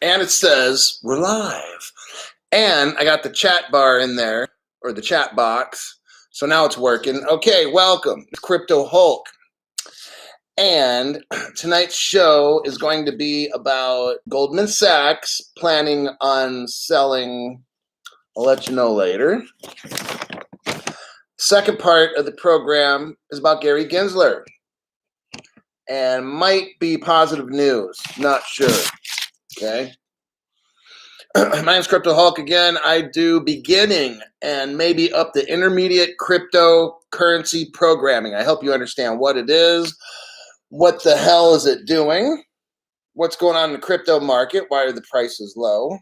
and it says we're live. And I got the chat bar in there, or the chat box. So now it's working. Okay, welcome. It's Crypto Hulk. And tonight's show is going to be about Goldman Sachs planning on selling. I'll let you know later. Second part of the program is about Gary Gensler. And might be positive news. Not sure. Okay. My name's Crypto Hulk again. I do beginning and maybe up to intermediate cryptocurrency programming. I help you understand what it is, what the hell is it doing, what's going on in the crypto market, why are the prices low,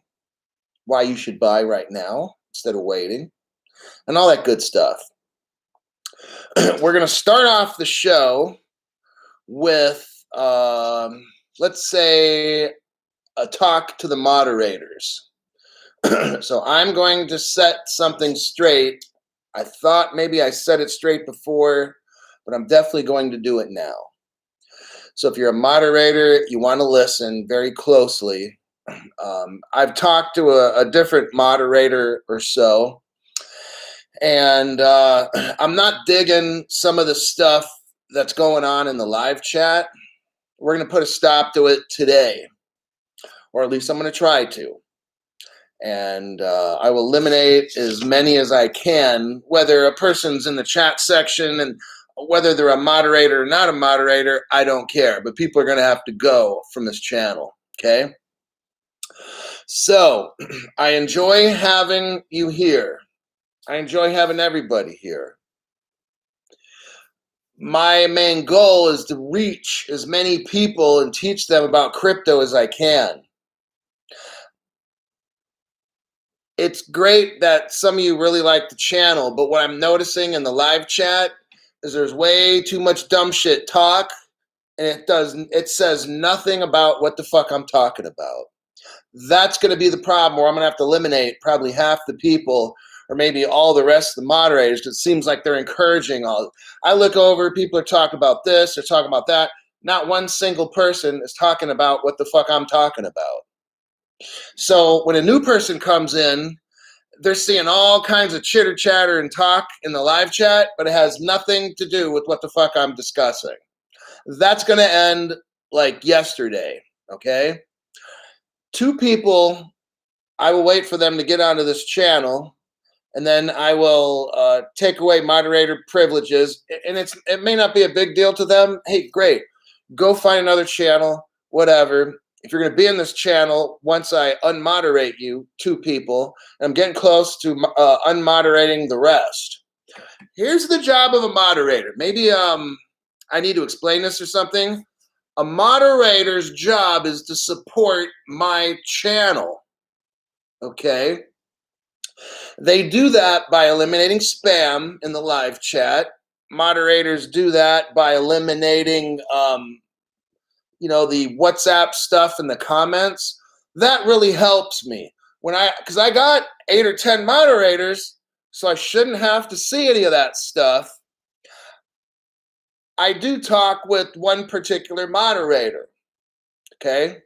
why you should buy right now instead of waiting, and all that good stuff. We're going to start off the show with, let's say, a talk to the moderators. So I'm going to set something straight. I thought maybe I said it straight before, but I'm definitely going to do it now. So if you're a moderator, you want to listen very closely. I've talked to a different moderator or so, and I'm not digging some of the stuff that's going on in the live chat. We're going to put a stop to it today, or at least I'm going to try to. And I will eliminate as many as I can, whether a person's in the chat section and whether they're a moderator or not a moderator, I don't care. But people are going to have to go from this channel, okay? So I enjoy having you here. I enjoy having everybody here. My main goal is to reach as many people and teach them about crypto as I can. It's great that some of you really like the channel, but what I'm noticing in the live chat is there's way too much dumb shit talk, and it says nothing about what the fuck I'm talking about. That's going to be the problem, where I'm going to have to eliminate probably half the people, or maybe all the rest of the moderators, because it seems like they're encouraging all. I look over, people are talking about this, they're talking about that. Not one single person is talking about what the fuck I'm talking about. So when a new person comes in, they're seeing all kinds of chitter chatter and talk in the live chat, but it has nothing to do with what the fuck I'm discussing. That's going to end like yesterday, okay? 2 people, I will wait for them to get onto this channel, and then I will take away moderator privileges, and it may not be a big deal to them. Hey, great. Go find another channel, whatever. If you're going to be in this channel, once I unmoderate you, 2 people, I'm getting close to unmoderating the rest. Here's the job of a moderator. Maybe I need to explain this or something. A moderator's job is to support my channel, okay? They do that by eliminating spam in the live chat. Moderators do that by eliminating the WhatsApp stuff in the comments. That really helps me because I got 8 or 10 moderators, so I shouldn't have to see any of that stuff. I do talk with one particular moderator, okay?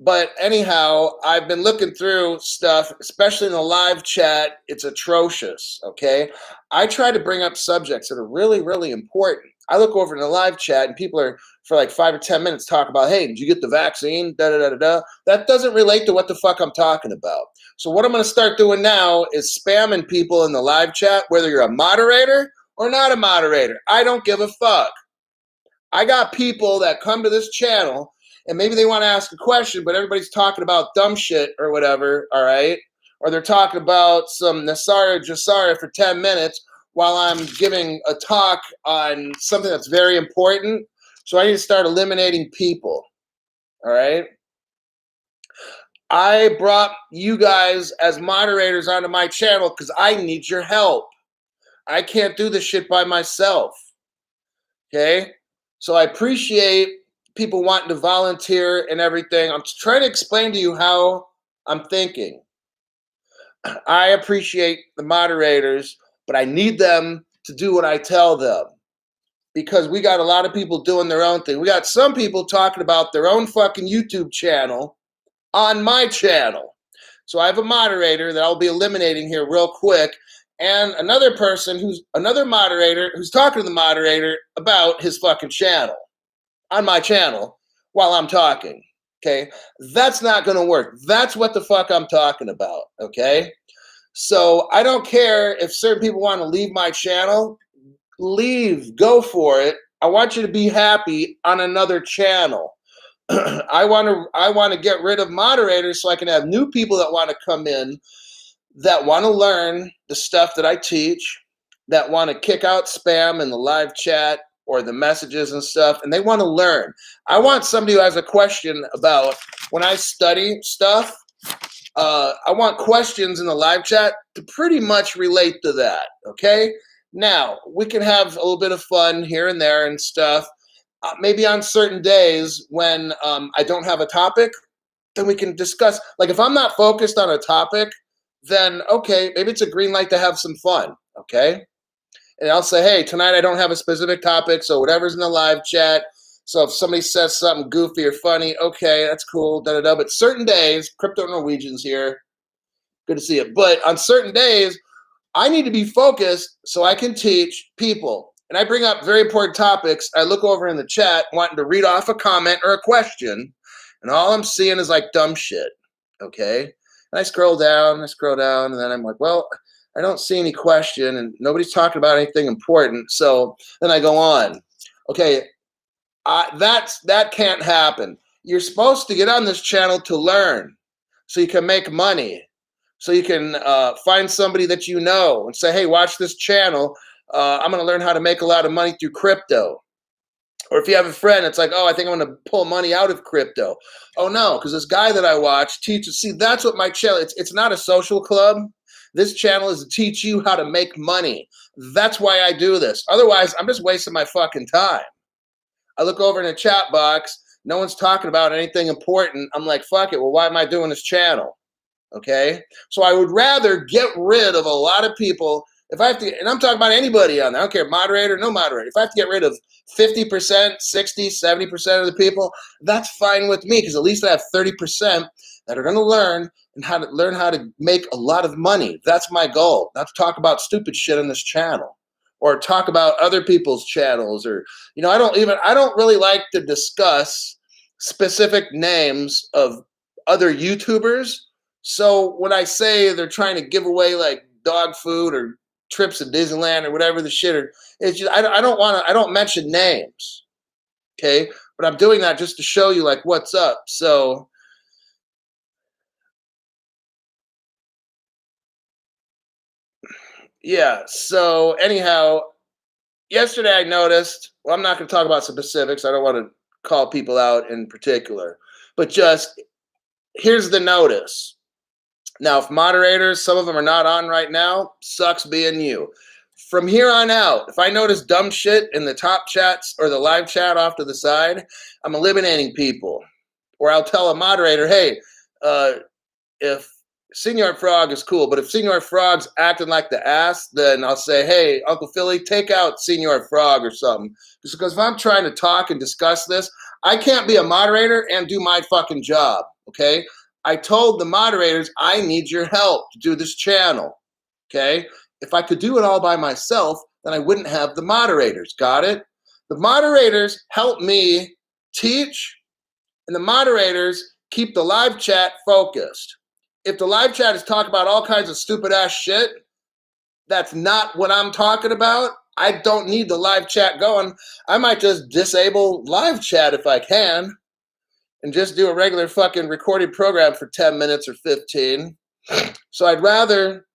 But anyhow, I've been looking through stuff, especially in the live chat. It's atrocious, okay? I try to bring up subjects that are really, really important. I look over in the live chat and people are, for like 5 or 10 minutes, talk about, hey, did you get the vaccine? Da-da-da-da-da. That doesn't relate to what the fuck I'm talking about. So what I'm going to start doing now is spamming people in the live chat, whether you're a moderator or not a moderator. I don't give a fuck. I got people that come to this channel and maybe they want to ask a question, but everybody's talking about dumb shit or whatever, all right? Or they're talking about some Nasara Jasara for 10 minutes while I'm giving a talk on something that's very important. So I need to start eliminating people, all right? I brought you guys as moderators onto my channel because I need your help. I can't do this shit by myself, okay? So I appreciate people wanting to volunteer and everything. I'm trying to explain to you how I'm thinking. I appreciate the moderators, but I need them to do what I tell them, because we got a lot of people doing their own thing. We got some people talking about their own fucking YouTube channel, on my channel. So I have a moderator that I'll be eliminating here real quick, and another person who's another moderator who's talking to the moderator about his fucking channel on my channel while I'm talking. Okay, that's not going to work. That's what the fuck I'm talking about. Okay, so I don't care if certain people want to leave my channel. Leave, go for it. I want you to be happy on another channel. I want to get rid of moderators so I can have new people that want to come in, that want to learn the stuff that I teach, that want to kick out spam in the live chat or the messages and stuff, and they want to learn. I want somebody who has a question about when I study stuff. I want questions in the live chat to pretty much relate to that, okay? Now, we can have a little bit of fun here and there and stuff. Maybe on certain days when I don't have a topic, then we can discuss. Like if I'm not focused on a topic, then okay, maybe it's a green light to have some fun, okay? And I'll say, hey, tonight I don't have a specific topic, so whatever's in the live chat. So if somebody says something goofy or funny, okay, that's cool, da-da-da. But certain days, Crypto Norwegians here, good to see you. But on certain days, I need to be focused so I can teach people. And I bring up very important topics. I look over in the chat wanting to read off a comment or a question, and all I'm seeing is like dumb shit, okay? And I scroll down, and then I'm like, well, I don't see any question, and nobody's talking about anything important. So then I go on. Okay, that can't happen. You're supposed to get on this channel to learn so you can make money. So you can find somebody that you know and say, hey, watch this channel. I'm going to learn how to make a lot of money through crypto. Or if you have a friend, it's like, oh, I think I'm going to pull money out of crypto. Oh, no, because this guy that I watch teaches. See, that's what my channel, it's not a social club. This channel is to teach you how to make money. That's why I do this. Otherwise, I'm just wasting my fucking time. I look over in the chat box. No one's talking about anything important. I'm like, fuck it. Well, why am I doing this channel? Okay, so I would rather get rid of a lot of people. If I have to, and I'm talking about anybody on there, I don't care, moderator, no moderator. If I have to get rid of 50%, 60, 70% of the people, that's fine with me, because at least I have 30% that are going to learn how to make a lot of money. That's my goal. Not to talk about stupid shit on this channel or talk about other people's channels, or I don't really like to discuss specific names of other YouTubers. So when I say they're trying to give away like dog food or trips to Disneyland or whatever the shit, or it's just, I don't mention names, okay? But I'm doing that just to show you like what's up. So yeah. So anyhow, yesterday I noticed. Well, I'm not going to talk about specifics. I don't want to call people out in particular, but just here's the notice. Now, if moderators, some of them are not on right now, sucks being you. From here on out, if I notice dumb shit in the top chats or the live chat off to the side, I'm eliminating people. Or I'll tell a moderator, hey, if Senior Frog is cool, but if Senior Frog's acting like the ass, then I'll say, hey, Uncle Philly, take out Senior Frog or something. Just because if I'm trying to talk and discuss this, I can't be a moderator and do my fucking job, okay? I told the moderators, I need your help to do this channel, okay? If I could do it all by myself, then I wouldn't have the moderators, got it? The moderators help me teach, and the moderators keep the live chat focused. If the live chat is talking about all kinds of stupid ass shit, that's not what I'm talking about. I don't need the live chat going. I might just disable live chat if I can and just do a regular fucking recorded program for 10 minutes or 15. So I'd rather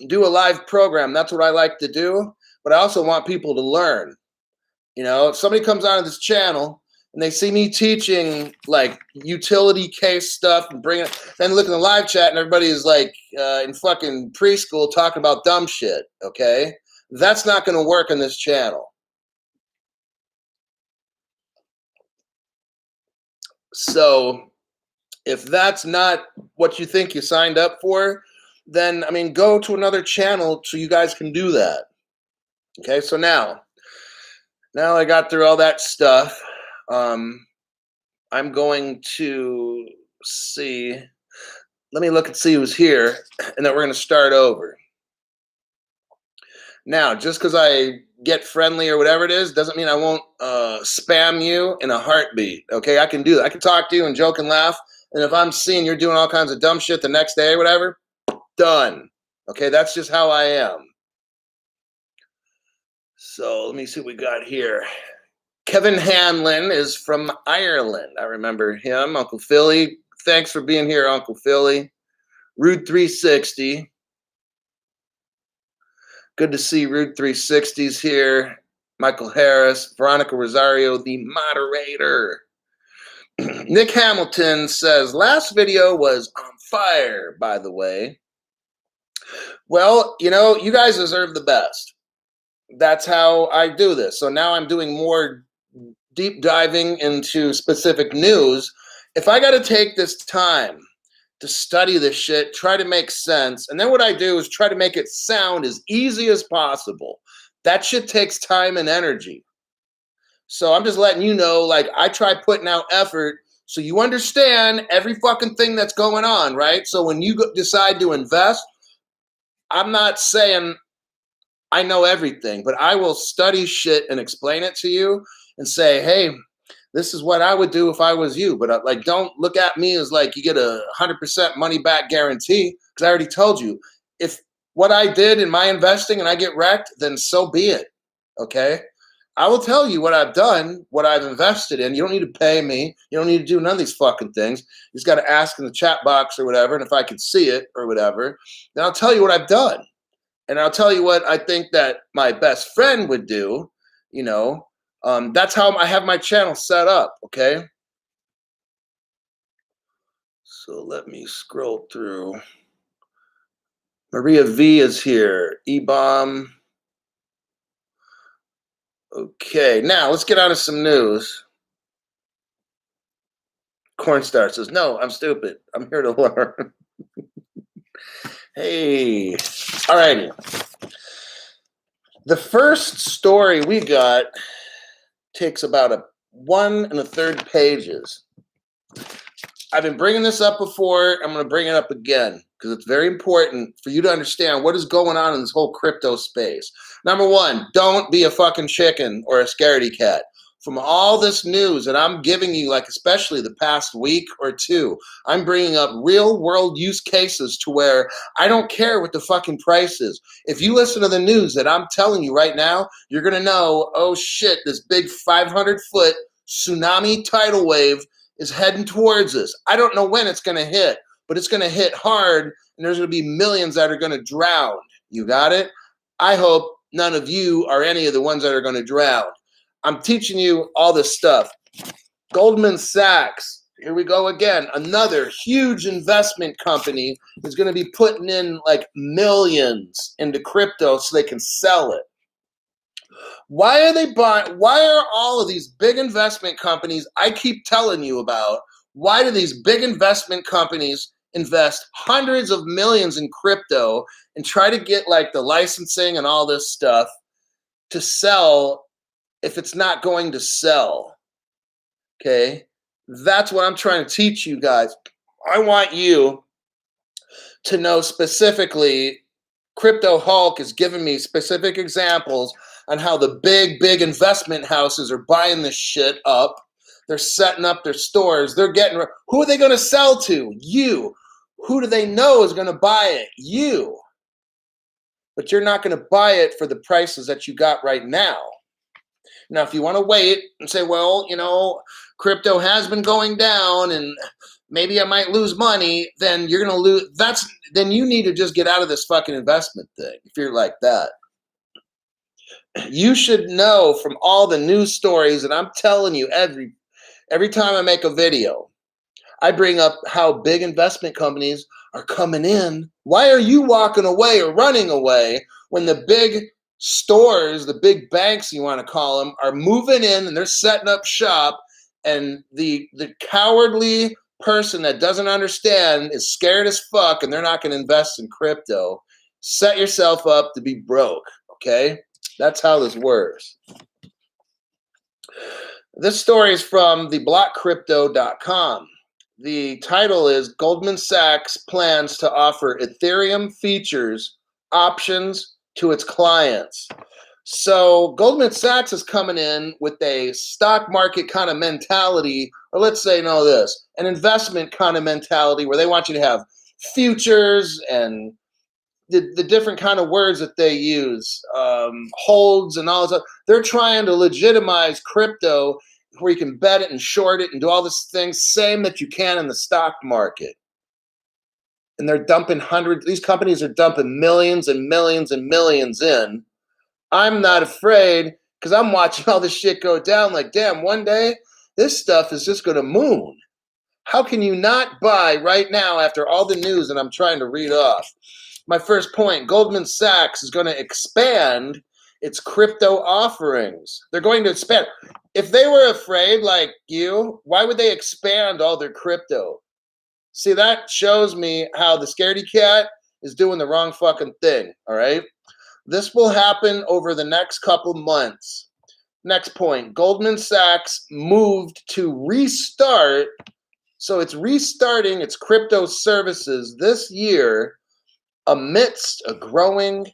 do a live program. That's what I like to do. But I also want people to learn. If somebody comes onto this channel and they see me teaching like utility case stuff and bring it, then look in the live chat and everybody is like in fucking preschool talking about dumb shit, okay? That's not going to work on this channel. So if that's not what you think you signed up for, then, go to another channel so you guys can do that. Okay, so now I got through all that stuff. I'm going to see. Let me look and see who's here, and then we're going to start over. Now, just because I get friendly or whatever it is, doesn't mean I won't spam you in a heartbeat. Okay, I can do that. I can talk to you and joke and laugh. And if I'm seeing you're doing all kinds of dumb shit the next day or whatever, done. Okay, that's just how I am. So let me see what we got here. Kevin Hanlon is from Ireland. I remember him. Uncle Philly. Thanks for being here, Uncle Philly. Rude 360. Good to see Rude 360's here. Michael Harris, Veronica Rosario, the moderator. Nick Hamilton says, last video was on fire, by the way. Well, you know, you guys deserve the best. That's how I do this. So now I'm doing more deep diving into specific news. If I got to take this time to study this shit, try to make sense, and then what I do is try to make it sound as easy as possible. That shit takes time and energy. So I'm just letting you know, like, I try putting out effort so you understand every fucking thing that's going on, right? So when you decide to invest, I'm not saying I know everything, but I will study shit and explain it to you and say, hey, this is what I would do if I was you. But like, don't look at me as like you get a 100% money back guarantee, because I already told you, if what I did in my investing and I get wrecked, then so be it. Okay. I will tell you what I've done, what I've invested in. You don't need to pay me. You don't need to do none of these fucking things. You just got to ask in the chat box or whatever. And if I can see it or whatever, then I'll tell you what I've done. And I'll tell you what I think that my best friend would do. You know, that's how I have my channel set up. Okay. So let me scroll through. Maria V is here. E-Bomb. Okay, now let's get on to some news. Cornstar says, no, I'm stupid. I'm here to learn. Hey, all righty. The first story we got takes about 1 1/3 pages. I've been bringing this up before. I'm going to bring it up again because it's very important for you to understand what is going on in this whole crypto space. Number one, don't be a fucking chicken or a scaredy cat. From all this news that I'm giving you, like especially the past week or two, I'm bringing up real world use cases to where I don't care what the fucking price is. If you listen to the news that I'm telling you right now, you're going to know, oh shit, this big 500-foot tsunami tidal wave is heading towards us. I don't know when it's going to hit, but it's going to hit hard, and there's going to be millions that are going to drown. You got it? I hope none of you are any of the ones that are going to drown. I'm teaching you all this stuff. Goldman Sachs, here we go again. Another huge investment company is going to be putting in like millions into crypto so they can sell it. Why are they buying? Why are all of these big investment companies I keep telling you about? Why do these big investment companies invest hundreds of millions in crypto and try to get like the licensing and all this stuff to sell if it's not going to sell? Okay, that's what I'm trying to teach you guys. I want you to know specifically. Crypto Hulk is giving me specific examples on how the big investment houses are buying this shit up. They're setting up their stores. They're getting, who are they going to sell to? You. Who do they know is going to buy it? You. But you're not going to buy it for the prices that you got right now. Now, if you want to wait and say, well, you know, crypto has been going down and maybe I might lose money, then you're going to lose. Then you need to just get out of this fucking investment thing if you're like that. You should know from all the news stories, and I'm telling you every time I make a video, I bring up how big investment companies are coming in. Why are you walking away or running away when the big stores, the big banks, you want to call them, are moving in and they're setting up shop, and the cowardly person that doesn't understand is scared as fuck and they're not going to invest in crypto? Set yourself up to be broke, okay? That's how this works. This story is from theblockcrypto.com. The title is Goldman Sachs plans to offer Ethereum features options to its clients. So Goldman Sachs is coming in with a stock market kind of mentality, or let's say, no, this, an investment kind of mentality where they want you to have futures and the different kind of words that they use, holds and all this. They're trying to legitimize crypto where you can bet it and short it and do all these things, same that you can in the stock market. And they're dumping hundreds, these companies are dumping millions and millions and millions in. I'm not afraid because I'm watching all this shit go down like, damn, one day this stuff is just going to moon. How can you not buy right now after all the news that I'm trying to read off? My first point, Goldman Sachs is going to expand its crypto offerings. They're going to expand. If they were afraid like you, why would they expand all their crypto? See, that shows me how the scaredy cat is doing the wrong fucking thing, all right? This will happen over the next couple months. Next point, Goldman Sachs moved to restart, so it's restarting its crypto services this year amidst a growing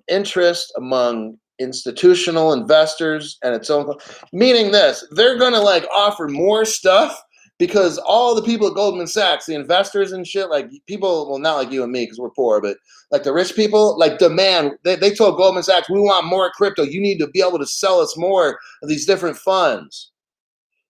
interest among institutional investors and its own, meaning this, they're going to like offer more stuff because all the people at Goldman Sachs, the investors and shit, like people, well, not like you and me because we're poor, but like the rich people, like demand, they told Goldman Sachs, we want more crypto. You need to be able to sell us more of these different funds.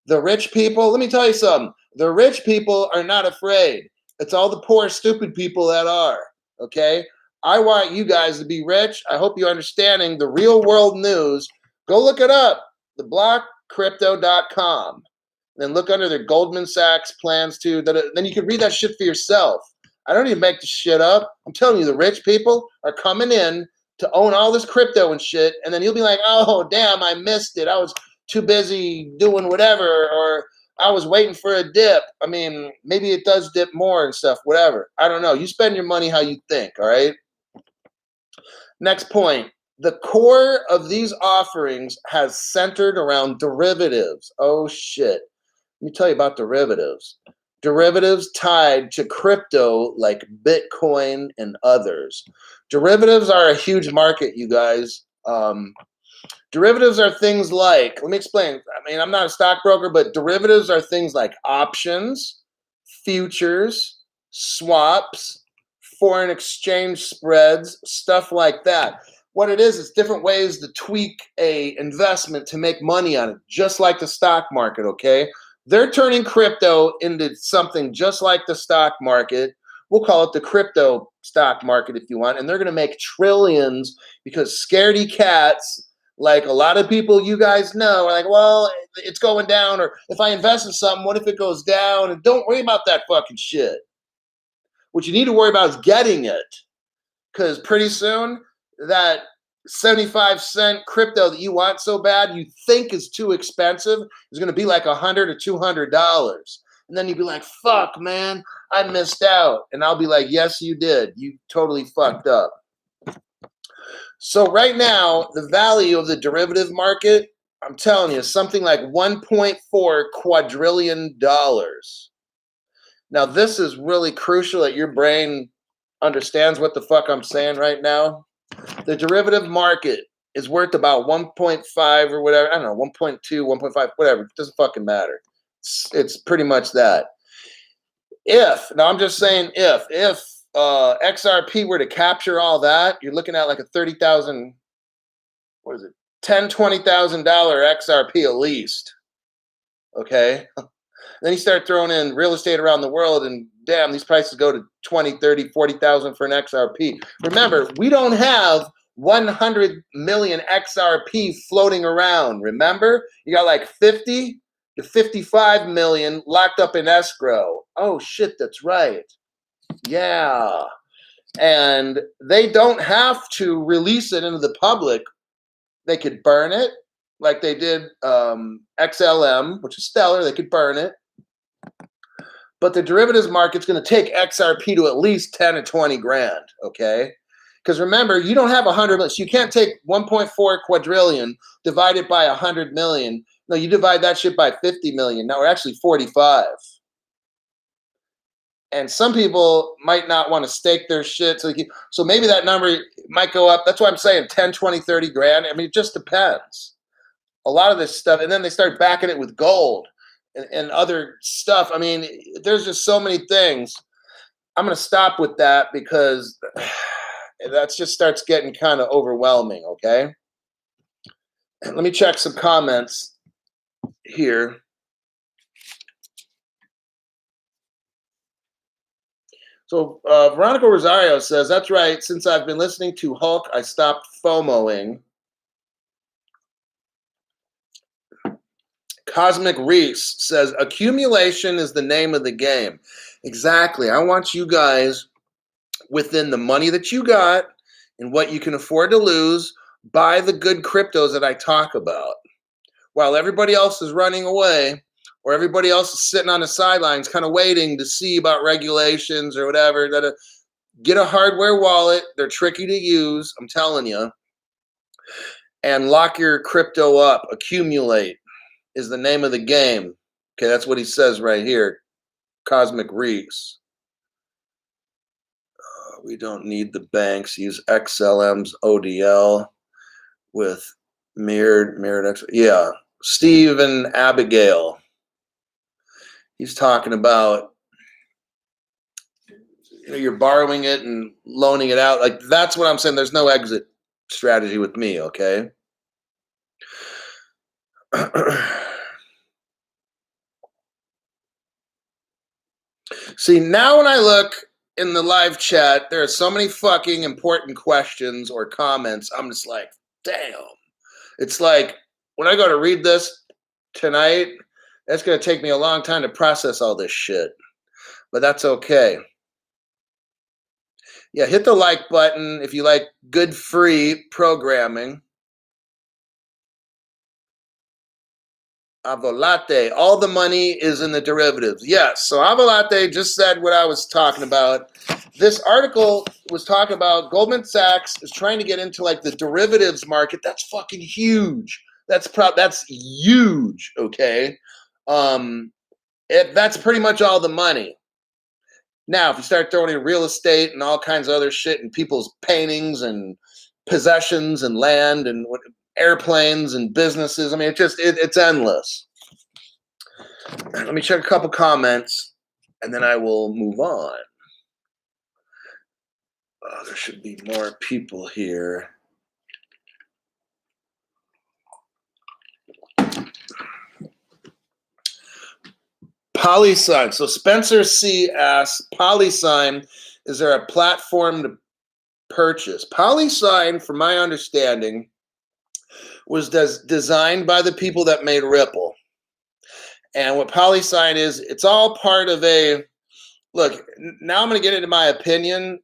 The rich people, let me tell you something. The rich people are not afraid. It's all the poor, stupid people that are, okay? I want you guys to be rich. I hope you're understanding the real world news. Go look it up, theblockcrypto.com. Then look under their Goldman Sachs plans to, then you can read that shit for yourself. I don't even make this shit up. I'm telling you, the rich people are coming in to own all this crypto and shit, and then you'll be like, oh, damn, I missed it. I was too busy doing whatever, or I was waiting for a dip. I mean, maybe it does dip more and stuff, whatever. I don't know. You spend your money how you think, all right? Next point. The core of these offerings has centered around derivatives. Oh, shit. Let me tell you about derivatives. Derivatives tied to crypto like Bitcoin and others. Derivatives are a huge market, you guys. Derivatives are things like, let me explain. I mean, I'm not a stockbroker, but derivatives are things like options, futures, swaps, foreign exchange spreads, stuff like that. What it is different ways to tweak a investment to make money on it, just like the stock market, okay? They're turning crypto into something just like the stock market. We'll call it the crypto stock market if you want, and they're going to make trillions because scaredy cats, like a lot of people you guys know, are like, well, it's going down, or if I invest in something, what if it goes down? And don't worry about that fucking shit. What you need to worry about is getting it, because pretty soon that 75-cent crypto that you want so bad you think is too expensive is going to be like $100 or $200, and then you'd be like, fuck, man, I missed out. And I'll be like, yes, you did. You totally fucked up. So right now, the value of the derivative market, I'm telling you, something like $1.4 quadrillion. Now, this is really crucial that your brain understands what the fuck I'm saying right now. The derivative market is worth about 1.5 or whatever. I don't know, 1.2, 1.5, whatever. It doesn't fucking matter. It's pretty much that. Now I'm just saying if XRP were to capture all that, you're looking at like a 30,000, what is it, $10,000, $20,000 XRP at least. Okay. Then you start throwing in real estate around the world, and damn, these prices go to 20, 30, 40,000 for an XRP. Remember, we don't have 100 million XRP floating around. Remember, you got like 50 to 55 million locked up in escrow. Oh shit, that's right. Yeah. And they don't have to release it into the public. They could burn it like they did XLM, which is Stellar. They could burn it. But the derivatives market's going to take XRP to at least 10 or 20 grand, okay? Because remember, you don't have 100 million. So you can't take 1.4 quadrillion divided by 100 million. No, you divide that shit by 50 million. No, or actually 45. And some people might not want to stake their shit. So maybe that number might go up. That's why I'm saying 10, 20, 30 grand. I mean, it just depends. A lot of this stuff. And then they start backing it with gold and other stuff. I mean, there's just so many things. I'm going to stop with that because that just starts getting kind of overwhelming, okay? Let me check some comments here. So Veronica Rosario says, that's right. Since I've been listening to Hulk, I stopped FOMOing. Cosmic Reese says, accumulation is the name of the game. Exactly. I want you guys, within the money that you got and what you can afford to lose, buy the good cryptos that I talk about. While everybody else is running away, or everybody else is sitting on the sidelines kind of waiting to see about regulations or whatever, get a hardware wallet. They're tricky to use, I'm telling you. And lock your crypto up. Accumulate is the name of the game. Okay, that's what he says right here. Cosmic Reefs. We don't need the banks. Use XLM's ODL with mirrored X. Yeah, Steve and Abigail. He's talking about, you're borrowing it and loaning it out. Like, that's what I'm saying. There's no exit strategy with me, okay? See, now when I look in the live chat, there are so many fucking important questions or comments. I'm just like, damn. It's like, when I go to read this tonight, it's going to take me a long time to process all this shit. But that's okay. Yeah, hit the like button if you like good free programming. Avolate, all the money is in the derivatives. Yes, so Avolate just said what I was talking about. This article was talking about Goldman Sachs is trying to get into like the derivatives market. That's fucking huge. That's huge, okay? That's pretty much all the money. Now, if you start throwing in real estate and all kinds of other shit and people's paintings and possessions and land and airplanes and businesses, I mean, it's endless. Let me check a couple comments and then I will move on. Oh, there should be more people here. Polysign. So Spencer C asks, Polysign, is there a platform to purchase? Polysign, from my understanding, was designed by the people that made Ripple. And what Polysign is, it's all part of a, look, now I'm going to get into my opinion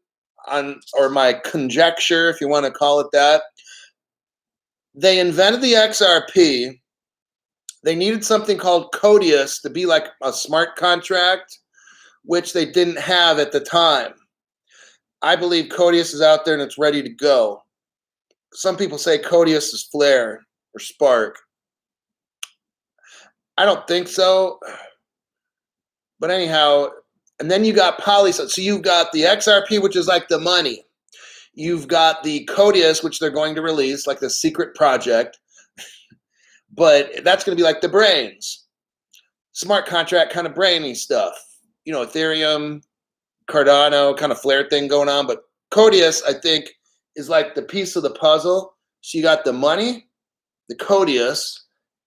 on, or my conjecture, if you want to call it that. They invented the XRP. They needed something called Codius to be like a smart contract, which they didn't have at the time. I believe Codius is out there and it's ready to go. Some people say Codius is Flare or Spark. I don't think so. But anyhow, and then you got Polysign. So you've got the XRP, which is like the money. You've got the Codius, which they're going to release, like the secret project. But that's going to be like the brains. Smart contract kind of brainy stuff. You know, Ethereum, Cardano, kind of Flare thing going on. But Codius, I think, is like the piece of the puzzle. So you got the money, the Codius,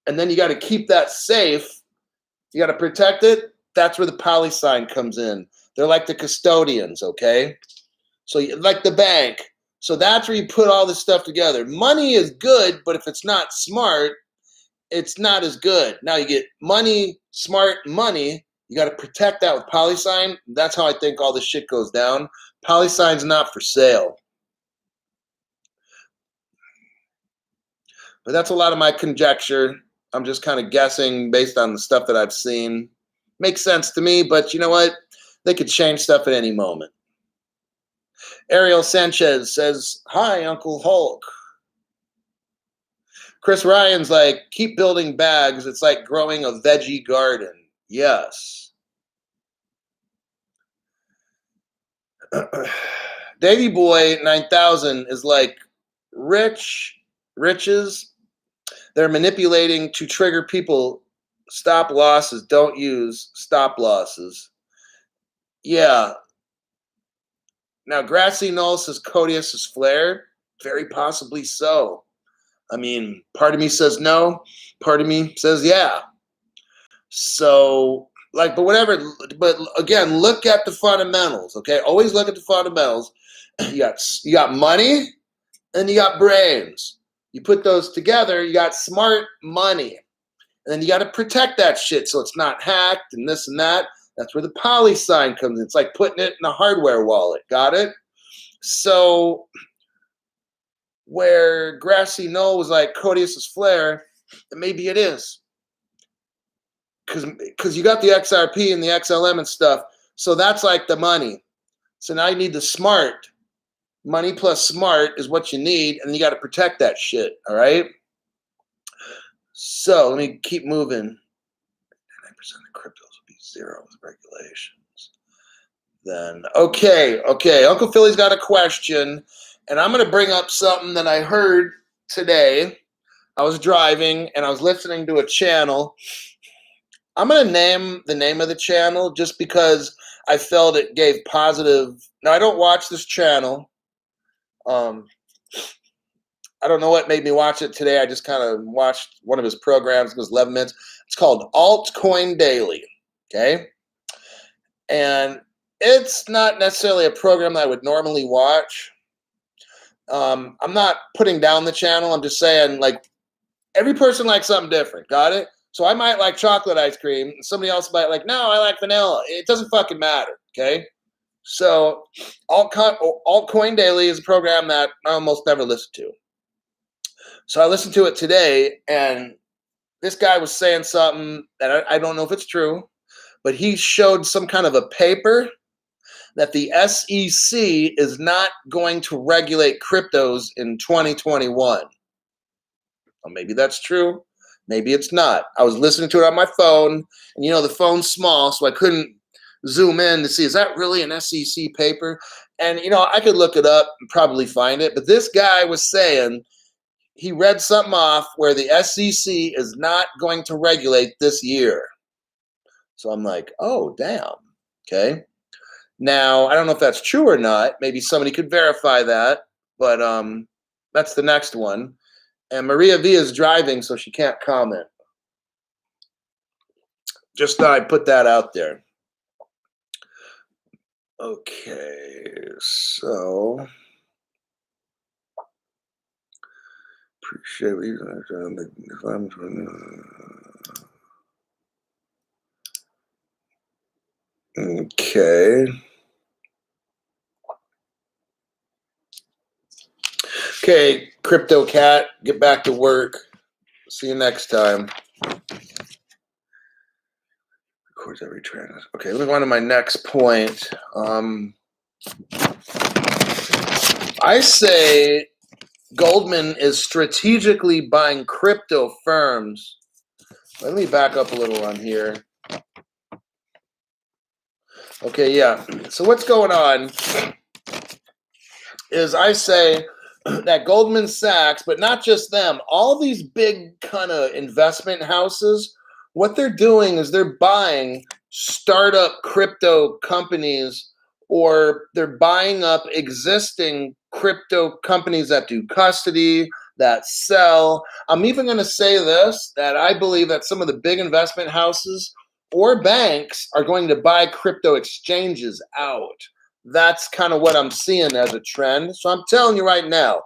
and then you got to keep that safe. You got to protect it. That's where the Polysign comes in. They're like the custodians, okay? So like the bank. So that's where you put all this stuff together. Money is good, but if it's not smart, it's not as good. Now you get money, smart money. You got to protect that with Polysign. That's how I think all this shit goes down. Polysign's not for sale. But that's a lot of my conjecture. I'm just kind of guessing based on the stuff that I've seen. Makes sense to me, but you know what? They could change stuff at any moment. Ariel Sanchez says, hi, Uncle Hulk. Chris Ryan's like, keep building bags. It's like growing a veggie garden. Yes. Davy Boy 9000 is like riches. They're manipulating to trigger people. Stop losses. Don't use stop losses. Yeah. Now, Grassy Knoll says Codius is flared. Very possibly so. I mean, part of me says no. Part of me says yeah. So, like, but whatever. But again, look at the fundamentals. Okay, always look at the fundamentals. You got money, and you got brains. You put those together, you got smart money. And then you got to protect that shit so it's not hacked and this and that. That's where the Polysign comes in. It's like putting it in a hardware wallet. Got it? So where Grassy Knoll was like Codius's flare, maybe it is. Because you got the XRP and the XLM and stuff. So that's like the money. So now you need the smart. Money plus smart is what you need, and you got to protect that shit, all right? So let me keep moving. 99% of cryptos will be zero with regulations. Then, okay. Uncle Philly's got a question, and I'm going to bring up something that I heard today. I was driving, and I was listening to a channel. I'm going to name the name of the channel just because I felt it gave positive. Now, I don't watch this channel. I don't know what made me watch it today. I just kind of watched one of his programs. It was 11 minutes. It's called Altcoin Daily, okay? And it's not necessarily a program that I would normally watch. I'm not putting down the channel. I'm just saying, like, every person likes something different, got it? So I might like chocolate ice cream, and somebody else might like, no, I like vanilla. It doesn't fucking matter, okay? So Altcoin Daily is a program that I almost never listen to. So I listened to it today, and this guy was saying something that I don't know if it's true, but he showed some kind of a paper that the SEC is not going to regulate cryptos in 2021. Well, maybe that's true. Maybe it's not. I was listening to it on my phone, and the phone's small, so I couldn't zoom in to see, is that really an SEC paper? And, I could look it up and probably find it, but this guy was saying he read something off where the SEC is not going to regulate this year. So I'm like, oh, damn. Okay. Now, I don't know if that's true or not. Maybe somebody could verify that, but that's the next one. And Maria V is driving, so she can't comment. Just thought I'd put that out there. Okay, so appreciate you. Okay. Okay, Crypto Cat, get back to work. See you next time. Records every trend. Okay, let me go on to my next point. I say Goldman is strategically buying crypto firms. Let me back up a little on here. Okay, yeah. So what's going on is I say that Goldman Sachs, but not just them, all these big kind of investment houses, what they're doing is they're buying startup crypto companies, or they're buying up existing crypto companies that do custody, that sell. I'm even going to say this, that I believe that some of the big investment houses or banks are going to buy crypto exchanges out. That's kind of what I'm seeing as a trend. So I'm telling you right now,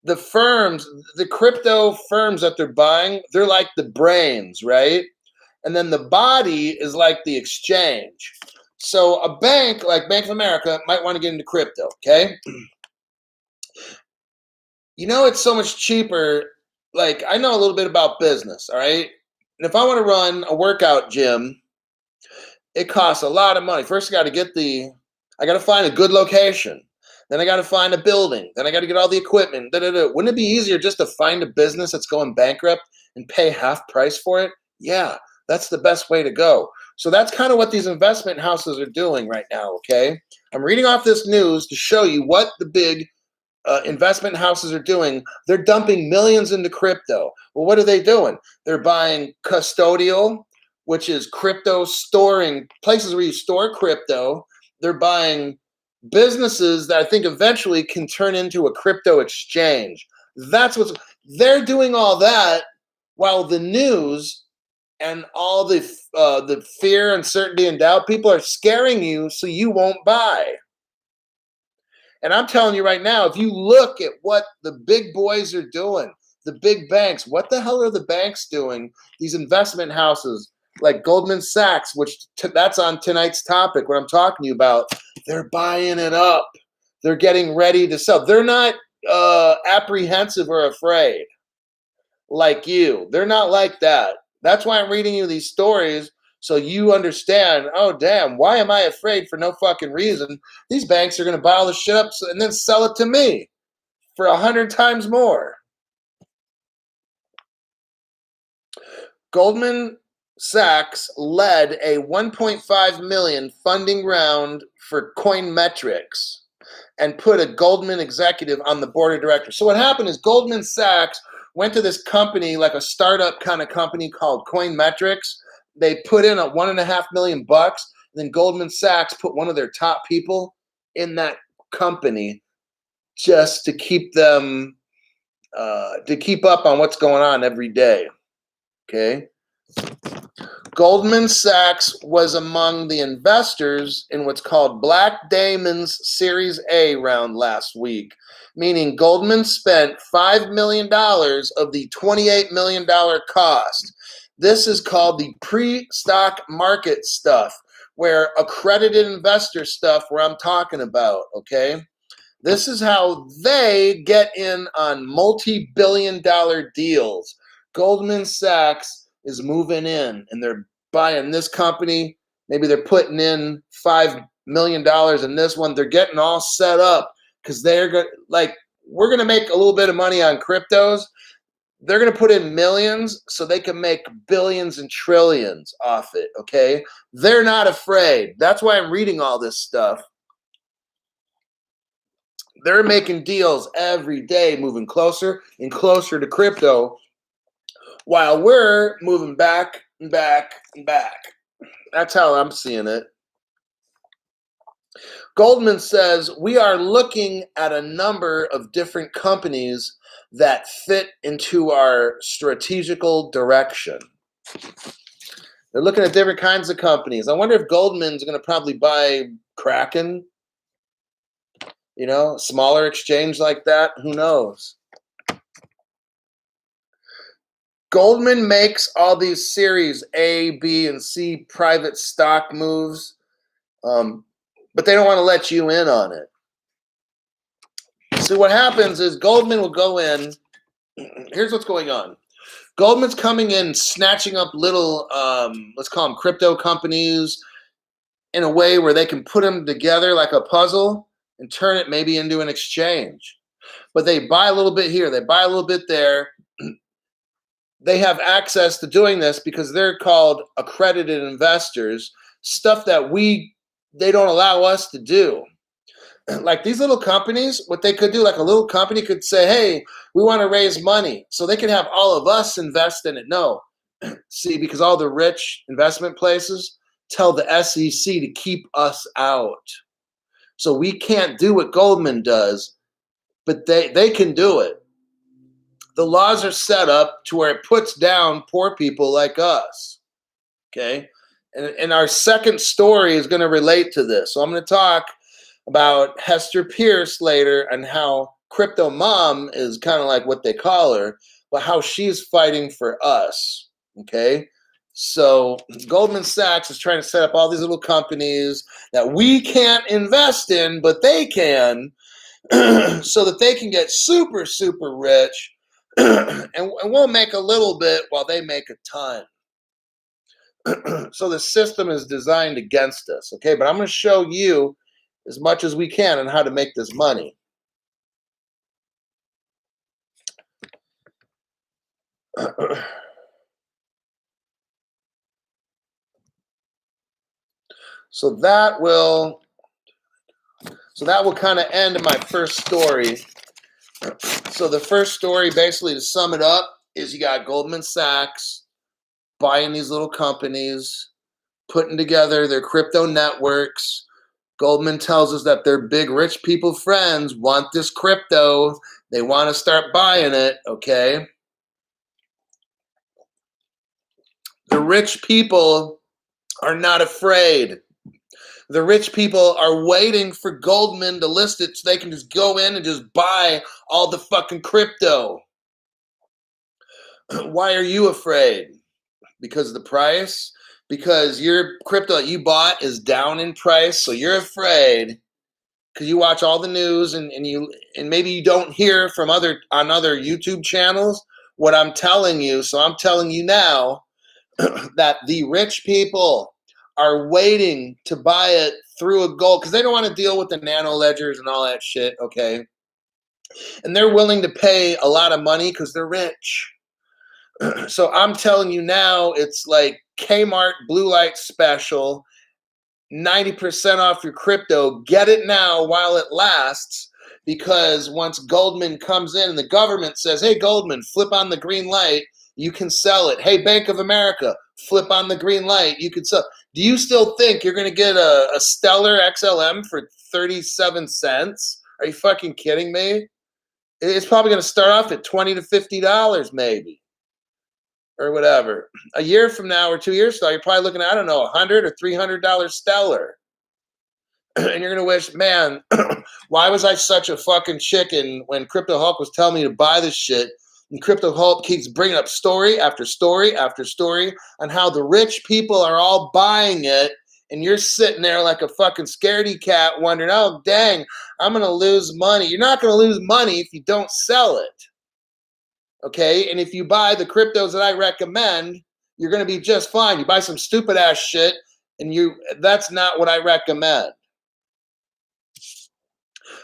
the firms, the crypto firms that they're buying, they're like the brains, right? And then the body is like the exchange. So a bank like Bank of America might want to get into crypto, okay? It's so much cheaper. Like, I know a little bit about business, all right? And if I want to run a workout gym, it costs a lot of money. First, I got to find a good location. Then I got to find a building. Then I got to get all the equipment. Wouldn't it be easier just to find a business that's going bankrupt and pay half price for it? Yeah, that's the best way to go. So that's kind of what these investment houses are doing right now, okay? I'm reading off this news to show you what the big investment houses are doing. They're dumping millions into crypto. Well, what are they doing? They're buying custodial, which is crypto storing, places where you store crypto. They're buying businesses that I think eventually can turn into a crypto exchange. That's what's they're doing all that while the news and all the fear, uncertainty, and doubt, people are scaring you so you won't buy. And I'm telling you right now, if you look at what the big boys are doing, the big banks, what the hell are the banks doing? These investment houses like Goldman Sachs, which that's on tonight's topic, what I'm talking to you about, they're buying it up. They're getting ready to sell. They're not apprehensive or afraid like you. They're not like that. That's why I'm reading you these stories so you understand, oh, damn, why am I afraid for no fucking reason? These banks are going to buy all the shit up and then sell it to me for 100 times more. Goldman Sachs led a 1.5 million funding round for Coinmetrics and put a Goldman executive on the board of directors. So what happened is Goldman Sachs went to this company, like a startup kind of company called Coinmetrics. They put in a $1.5 million. Then Goldman Sachs put one of their top people in that company just to keep them to keep up on what's going on every day. Okay. Goldman Sachs was among the investors in what's called Black Diamond's Series A round last week, meaning Goldman spent $5 million of the $28 million cost. This is called the pre-stock market stuff, where accredited investor stuff where I'm talking about, okay? This is how they get in on multi-billion-dollar deals. Goldman Sachs is moving in and they're buying this company. Maybe they're putting in $5 million in this one. They're getting all set up because they're going like, we're going to make a little bit of money on cryptos. They're going to put in millions so they can make billions and trillions off it. Okay. They're not afraid. That's why I'm reading all this stuff. They're making deals every day, moving closer and closer to crypto, while we're moving back and back and back. That's how I'm seeing it. Goldman says we are looking at a number of different companies that fit into our strategical direction. They're looking at different kinds of companies. I wonder if Goldman's going to probably buy Kraken, you know, smaller exchange like that. Who knows? Goldman makes all these Series A, B, and C private stock moves, but they don't want to let you in on it. See, what happens is Goldman will go in. Here's what's going on. Goldman's coming in, snatching up little, let's call them crypto companies, in a way where they can put them together like a puzzle and turn it maybe into an exchange. But they buy a little bit here, they buy a little bit there. They have access to doing this because they're called accredited investors, stuff that they don't allow us to do. Like these little companies, what they could do, like a little company could say, hey, we want to raise money. So they can have all of us invest in it. No. See, because all the rich investment places tell the SEC to keep us out. So we can't do what Goldman does, but they can do it. The laws are set up to where it puts down poor people like us. Okay. And our second story is going to relate to this. So I'm going to talk about Hester Pierce later and how Crypto Mom is kind of like what they call her, but how she's fighting for us. Okay. So Goldman Sachs is trying to set up all these little companies that we can't invest in, but they can, so that they can get super, super rich. And we'll make a little bit while they make a ton. So the system is designed against us, okay? But I'm going to show you as much as we can on how to make this money. So that will kind of end my first story. So the first story, basically to sum it up, is you got Goldman Sachs buying these little companies, putting together their crypto networks. Goldman tells us that their big rich people friends want this crypto. They want to start buying it, okay? The rich people are not afraid. The rich people are waiting for Goldman to list it so they can just go in and just buy all the fucking crypto. Why are you afraid? Because of the price? Because your crypto that you bought is down in price, so you're afraid because you watch all the news and maybe you don't hear from other YouTube channels what I'm telling you. So I'm telling you now that the rich people are waiting to buy it through a gold because they don't want to deal with the nano ledgers and all that shit, okay? And they're willing to pay a lot of money because they're rich. So I'm telling you now, it's like Kmart Blue Light Special, 90% off your crypto. Get it now while it lasts, because once Goldman comes in and the government says, hey, Goldman, flip on the green light, you can sell it. Hey, Bank of America, flip on the green light, you can sell. Do you still think you're going to get a Stellar XLM for 37 cents? Are you fucking kidding me? It's probably going to start off at $20 to $50 maybe, or whatever. A year from now or 2 years from now, you're probably looking at, I don't know, $100 or $300 Stellar. And you're going to wish, man, why was I such a fucking chicken when Crypto Hulk was telling me to buy this shit? And Crypto Hulk keeps bringing up story after story after story on how the rich people are all buying it. And you're sitting there like a fucking scaredy cat wondering, oh, dang, I'm going to lose money. You're not going to lose money if you don't sell it. Okay? And if you buy the cryptos that I recommend, you're going to be just fine. You buy some stupid ass shit, and that's not what I recommend.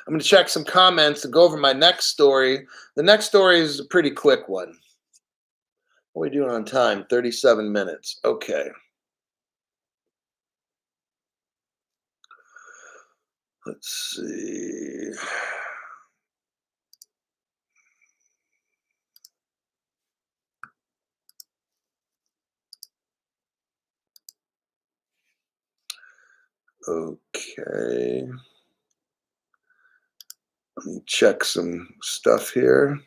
I'm going to check some comments and go over my next story. The next story is a pretty quick one. What are we doing on time? 37 minutes. Okay. Let's see. Okay. Let me check some stuff here.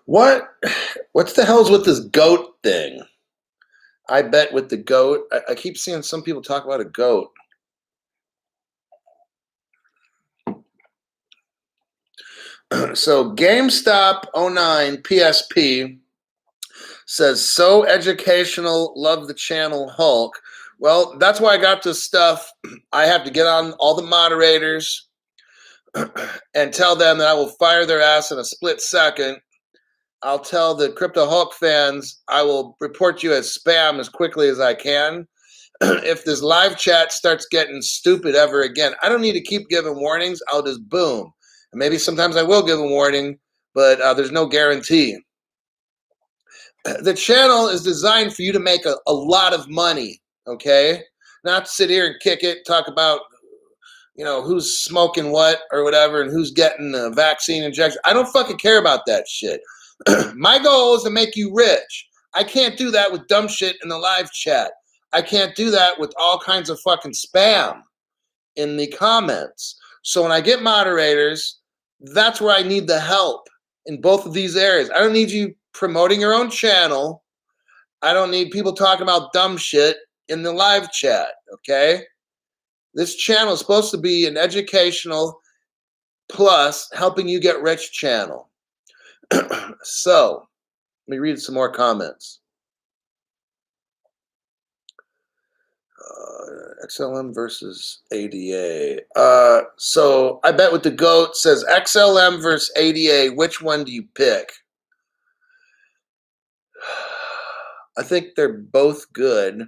What's the hell's with this goat thing? I bet with the goat. I keep seeing some people talk about a goat. So GameStop 09 PSP says, so educational, love the channel Hulk. Well, that's why I got this stuff. I have to get on all the moderators and tell them that I will fire their ass in a split second. I'll tell the Crypto Hulk fans I will report you as spam as quickly as I can. If this live chat starts getting stupid ever again, I don't need to keep giving warnings. I'll just boom. And maybe sometimes I will give a warning, but there's no guarantee. The channel is designed for you to make a lot of money, okay? Not to sit here and kick it, talk about, who's smoking what or whatever and who's getting the vaccine injection. I don't fucking care about that shit. My goal is to make you rich. I can't do that with dumb shit in the live chat. I can't do that with all kinds of fucking spam in the comments. So when I get moderators, that's where I need the help in both of these areas. I don't need you promoting your own channel. I don't need people talking about dumb shit in the live chat, okay? This channel is supposed to be an educational plus helping you get rich channel. So, let me read some more comments. XLM versus ADA. So I bet with the GOAT says XLM versus ADA, which one do you pick? I think they're both good.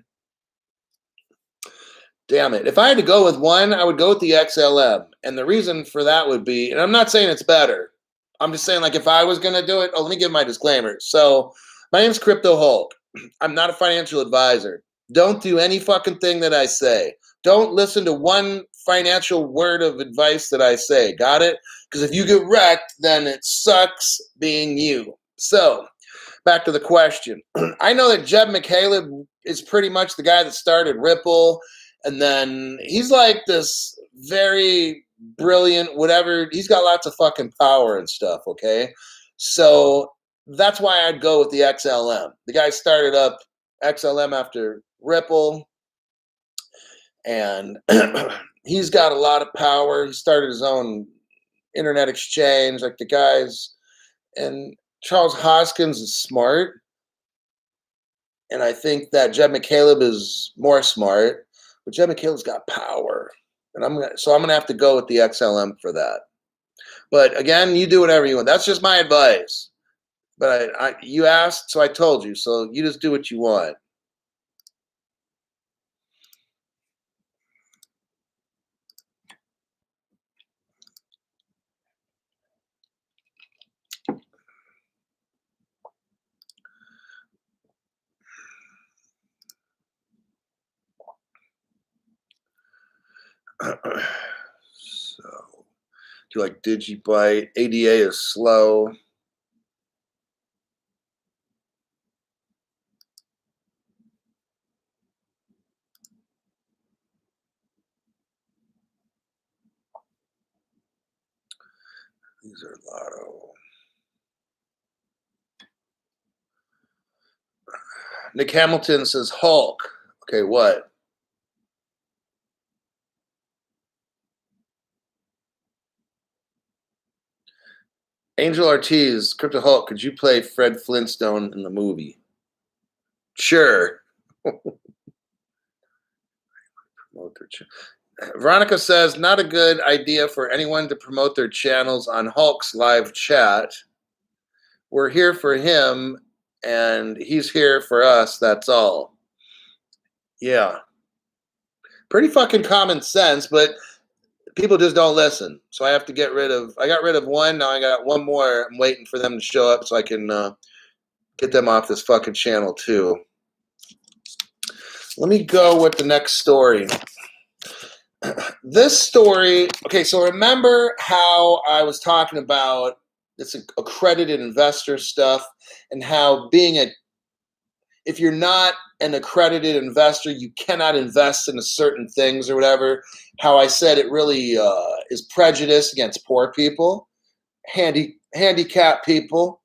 Damn it. If I had to go with one, I would go with the XLM. And the reason for that would be, and I'm not saying it's better. I'm just saying, like, if I was going to do it, let me give my disclaimer. So, my name's Crypto Hulk. I'm not a financial advisor. Don't do any fucking thing that I say. Don't listen to one financial word of advice that I say. Got it? Because if you get wrecked, then it sucks being you. So, back to the question. I know that Jeb McCaleb is pretty much the guy that started Ripple. And then he's like this very brilliant, whatever. He's got lots of fucking power and stuff, okay? So that's why I'd go with the XLM. The guy started up XLM after Ripple, and he's got a lot of power. He started his own internet exchange, like the guys. And Charles Hoskins is smart, and I think that Jeb McCaleb is more smart. But Jeb McCaleb's got power, and I'm gonna have to go with the XLM for that. But again, you do whatever you want. That's just my advice. But you asked, so I told you. So you just do what you want. So, do you like DigiByte? ADA is slow. These are Lotto. Nick Hamilton says Hulk. Okay, what? Angel Ortiz, Crypto Hulk, could you play Fred Flintstone in the movie? Sure. Veronica says, not a good idea for anyone to promote their channels on Hulk's live chat. We're here for him, and he's here for us, that's all. Yeah. Pretty fucking common sense, but people just don't listen. So I got rid of one, now I got one more. I'm waiting for them to show up so I can get them off this fucking channel too. Let me go with the next story. This story, okay, so remember how I was talking about this accredited investor stuff and how if you're not an accredited investor, you cannot invest in certain things or whatever. How I said it really is prejudice against poor people, handicapped people.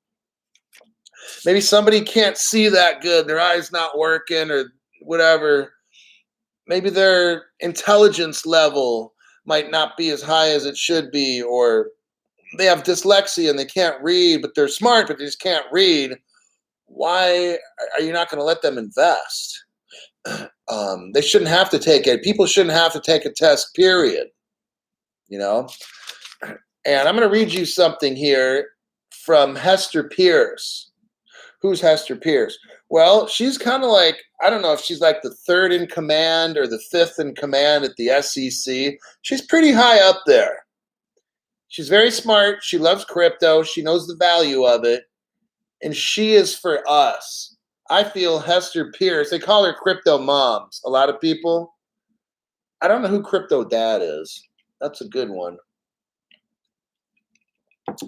Maybe somebody can't see that good, their eye's not working or whatever. Maybe their intelligence level might not be as high as it should be, or they have dyslexia and they can't read, but they're smart, but they just can't read. Why are you not going to let them invest? They shouldn't have to take it. People shouldn't have to take a test, period. You know? And I'm going to read you something here from Hester Pierce. Who's Hester Pierce? Well, she's kind of like, I don't know if she's like the third in command or the fifth in command at the SEC. She's pretty high up there. She's very smart. She loves crypto. She knows the value of it. And she is for us. I feel Hester Pierce, they call her Crypto Moms. A lot of people. I don't know who Crypto Dad is. That's a good one.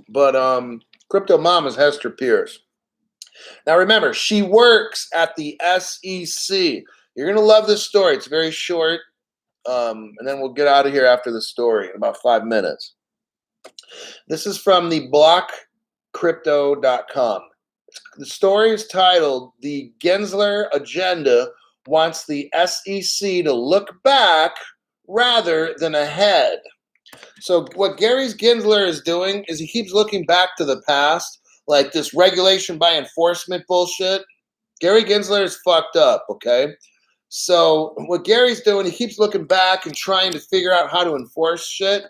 But Crypto Mom is Hester Pierce. Now remember, she works at the SEC. You're going to love this story. It's very short. And then we'll get out of here after the story in about 5 minutes. This is from the blockcrypto.com. The story is titled, The Gensler Agenda Wants the SEC to Look Back Rather Than Ahead. So what Gary Gensler is doing is he keeps looking back to the past, like this regulation by enforcement bullshit. Gary Gensler is fucked up, okay? So what Gary's doing, he keeps looking back and trying to figure out how to enforce shit.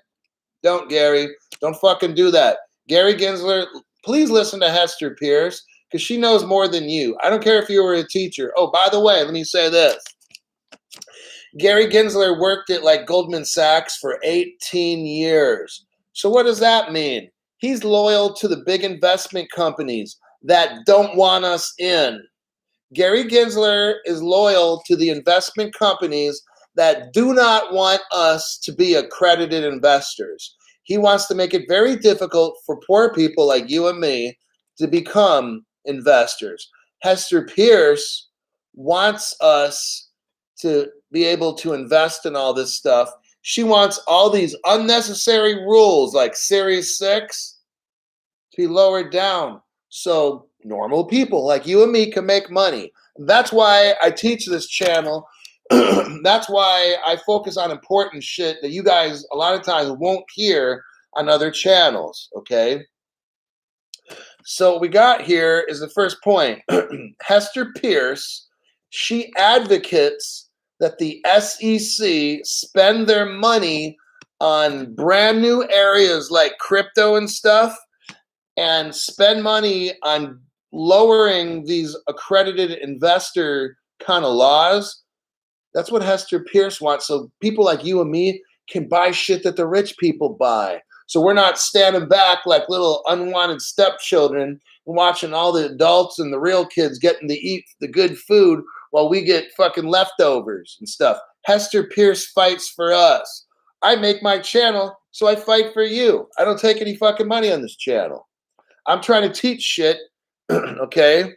Don't, Gary. Don't fucking do that. Gary Gensler, please listen to Hester Pierce, because she knows more than you. I don't care if you were a teacher. Oh, by the way, let me say this. Gary Gensler worked at like Goldman Sachs for 18 years. So what does that mean? He's loyal to the big investment companies that don't want us in. Gary Gensler is loyal to the investment companies that do not want us to be accredited investors. He wants to make it very difficult for poor people like you and me to become investors. Hester Pierce wants us to be able to invest in all this stuff. She wants all these unnecessary rules like Series 6 to be lowered down so normal people like you and me can make money. That's why I teach this channel. That's why I focus on important shit that you guys a lot of times won't hear on other channels, okay? So what we got here is the first point. Hester Pierce, she advocates that the SEC spend their money on brand new areas like crypto and stuff and spend money on lowering these accredited investor kind of laws. That's what Hester Pierce wants. So people like you and me can buy shit that the rich people buy. So we're not standing back like little unwanted stepchildren and watching all the adults and the real kids getting to eat the good food while we get fucking leftovers and stuff. Hester Pierce fights for us. I make my channel, so I fight for you. I don't take any fucking money on this channel. I'm trying to teach shit, okay?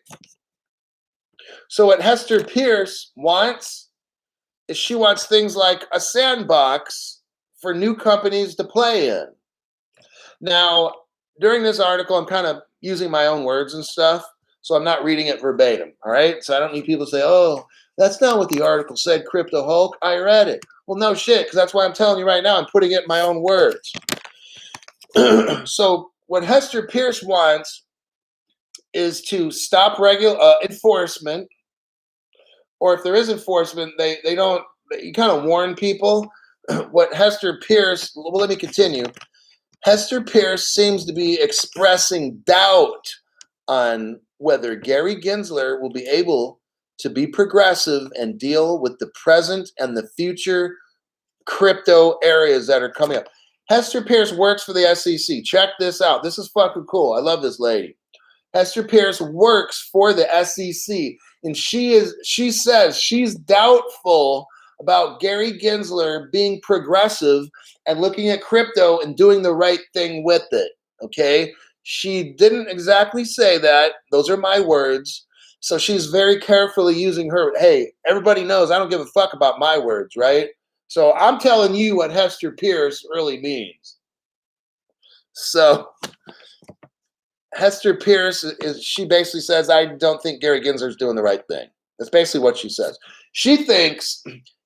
So what Hester Pierce wants is she wants things like a sandbox for new companies to play in. Now, during this article, I'm kind of using my own words and stuff, so I'm not reading it verbatim, all right? So I don't need people to say, oh, that's not what the article said, Crypto Hulk. I read it. Well, no shit, because that's why I'm telling you right now. I'm putting it in my own words. So what Hester Pierce wants is to stop enforcement, or if there is enforcement, you kind of warn people. What Hester Pierce, well, let me continue. Hester Pierce seems to be expressing doubt on whether Gary Gensler will be able to be progressive and deal with the present and the future crypto areas that are coming up. Hester Pierce works for the SEC. Check this out. This is fucking cool. I love this lady. Hester Pierce works for the SEC, and she says she's doubtful about Gary Gensler being progressive and looking at crypto and doing the right thing with it, okay? She didn't exactly say that. Those are my words. So she's very carefully using her, hey, everybody knows I don't give a fuck about my words, right? So I'm telling you what Hester Pierce really means. So Hester Pierce she basically says, I don't think Gary Gensler is doing the right thing. That's basically what she says. She thinks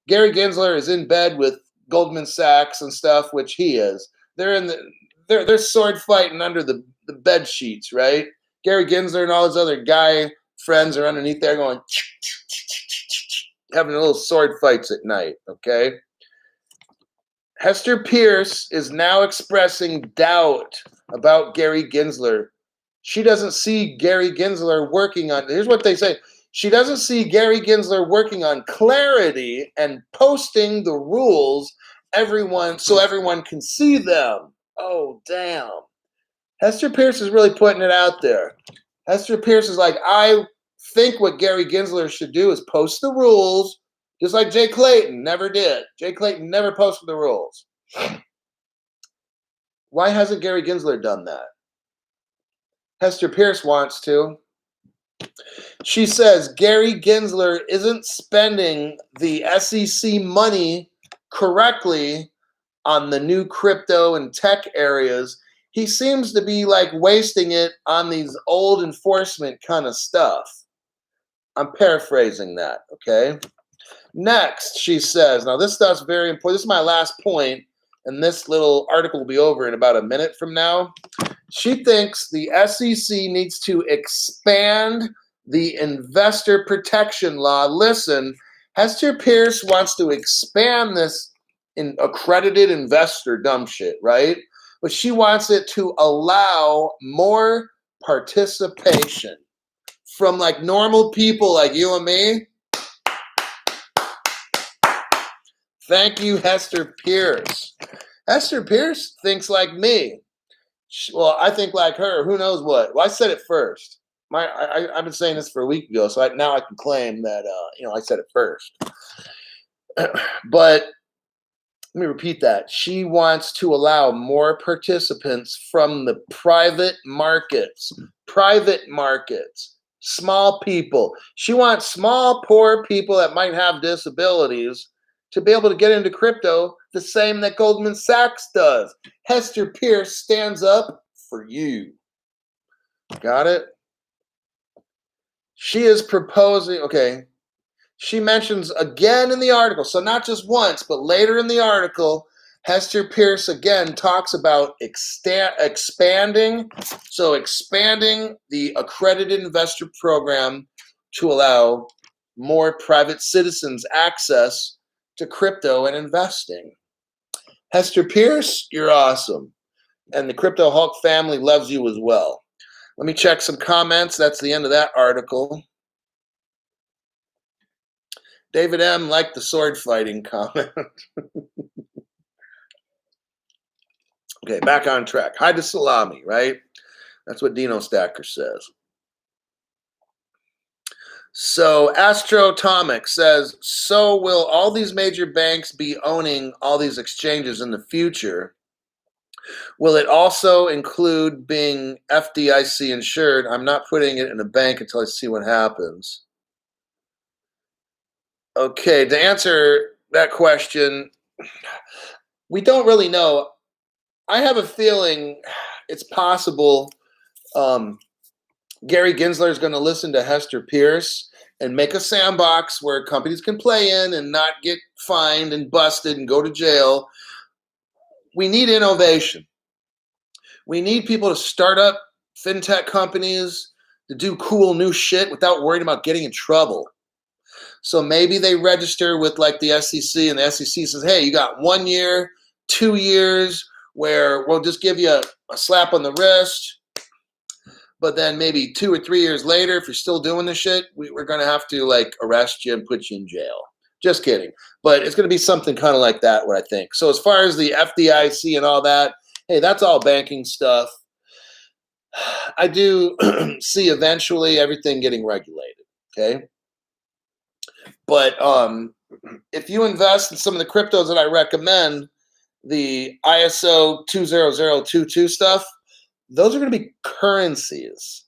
Gary Gensler is in bed with Goldman Sachs and stuff, which he is. They're sword fighting under the bed sheets, right? Gary Gensler and all his other guy friends are underneath there going having little sword fights at night, okay? Hester Pierce is now expressing doubt about Gary Gensler. She doesn't see Gary Gensler working on, here's what they say, she doesn't see Gary Gensler working on clarity and posting the rules so everyone can see them. Oh, damn. Hester Pierce is really putting it out there. Hester Pierce is like, I think what Gary Gensler should do is post the rules, just like Jay Clayton never did. Jay Clayton never posted the rules. Why hasn't Gary Gensler done that? Hester Pierce wants to. She says Gary Gensler isn't spending the SEC money correctly on the new crypto and tech areas. He seems to be like wasting it on these old enforcement kind of stuff. I'm paraphrasing that, okay? Next, she says, now this stuff's very important. This is my last point, and this little article will be over in about a minute from now. She thinks the SEC needs to expand the investor protection law. Listen, Hester Pierce wants to expand this in accredited investor dumb shit, right? But she wants it to allow more participation from like normal people like you and me. Thank you, Hester Pierce. Hester Pierce thinks like me. Well, I think like her. Who knows what? Well, I said it first. I've been saying this for a week ago, so now I can claim that I said it first. But let me repeat that. She wants to allow more participants from the private markets, small people. She wants small, poor people that might have disabilities to be able to get into crypto the same that Goldman Sachs does. Hester Pierce stands up for you. Got it? She is proposing, okay. She mentions again in the article, so not just once, but later in the article, Hester Pierce again talks about expanding the accredited investor program to allow more private citizens access to crypto and investing. Hester Pierce, you're awesome. And the Crypto Hulk family loves you as well. Let me check some comments. That's the end of that article. David M. liked the sword fighting comment. Okay, back on track. Hide the salami, right? That's what Dino Stacker says. So Astrotomic says, so will all these major banks be owning all these exchanges in the future? Will it also include being FDIC insured? I'm not putting it in a bank until I see what happens. Okay, to answer that question, we don't really know. I have a feeling it's possible Gary Gensler is going to listen to Hester Pierce and make a sandbox where companies can play in and not get fined and busted and go to jail. We need innovation. We need people to start up fintech companies to do cool new shit without worrying about getting in trouble. So maybe they register with like the SEC, and the SEC says, hey, you got 1 year, 2 years, where we'll just give you a slap on the wrist. But then maybe 2 or 3 years later, if you're still doing this shit, we're going to have to like arrest you and put you in jail. Just kidding. But it's going to be something kind of like that, what I think. So as far as the FDIC and all that, hey, that's all banking stuff. I do see eventually everything getting regulated, okay? But if you invest in some of the cryptos that I recommend, the ISO 20022 stuff, those are going to be currencies.